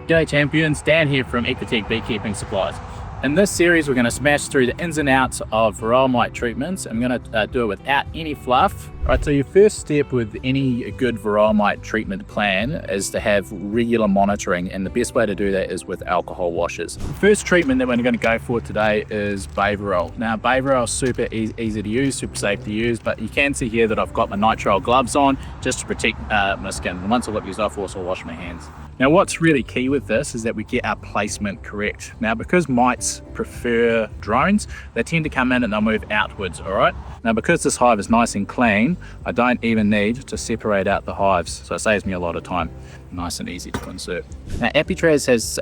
G'day champions, Dan here from Ecrotek Beekeeping Supplies. In this series we're going to smash through the ins and outs of Varroa Mite treatments. I'm going to do it without any fluff. Alright, so your first step with any good Varroa Mite treatment plan is to have regular monitoring, and the best way to do that is with alcohol washes. The first treatment that we're going to go for today is Bayvarol. Now Bayvarol is super easy to use, super safe to use, but you can see here that I've got my nitrile gloves on just to protect my skin. And once I whip these off, I'll also wash my hands. Now what's really key with this is that we get our placement correct. Now because mites prefer drones, they tend to come in and they'll move outwards, alright? Now because this hive is nice and clean, I don't even need to separate out the hives, so it saves me a lot of time. Nice and easy to insert. Now Apitraz has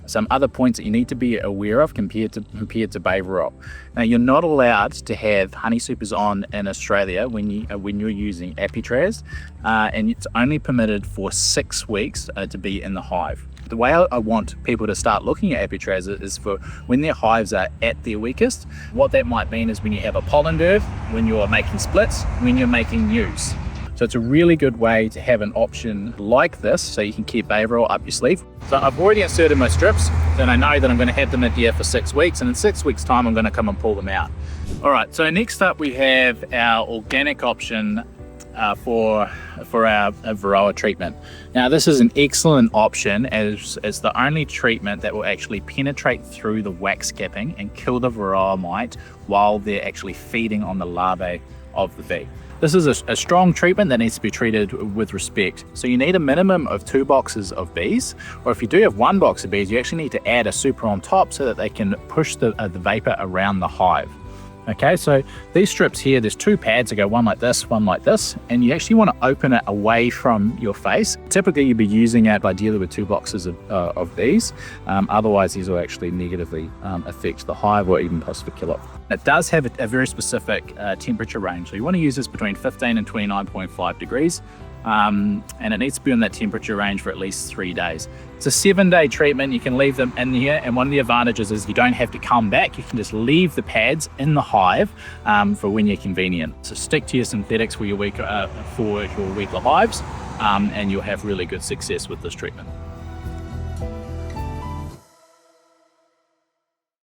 some other points that you need to be aware of compared to Bayvarol. Now you're not allowed to have honey supers on in Australia when you're using Apitraz, and it's only permitted for 6 weeks to be in the hive. The way I want people to start looking at Apitraz is for when their hives are at their weakest. What that might mean is when you have a pollen dearth, when you're making splits, when you're making news. So it's a really good way to have an option like this so you can keep Bayvarol up your sleeve. So I've already inserted my strips, and I know that I'm going to have them in here for 6 weeks, and in 6 weeks time I'm going to come and pull them out. Alright, so next up we have our organic option for our Varroa treatment. Now this is an excellent option as it's the only treatment that will actually penetrate through the wax capping and kill the Varroa mite while they're actually feeding on the larvae of the bee. This is a strong treatment that needs to be treated with respect. So you need a minimum of 2 boxes of bees, or if you do have 1 box of bees, you actually need to add a super on top so that they can push the vapor around the hive. Okay, so these strips here, there's 2 pads that go one like this, and you actually want to open it away from your face. Typically you'd be using it ideally with 2 boxes of these, otherwise these will actually negatively affect the hive or even possibly kill it. It does have a very specific temperature range, so you want to use this between 15 and 29.5 degrees. And it needs to be in that temperature range for at least 3 days. It's a 7-day treatment. You can leave them in here, and one of the advantages is you don't have to come back. You can just leave the pads in the hive for when you're convenient. So stick to your synthetics for your weaker hives, and you'll have really good success with this treatment.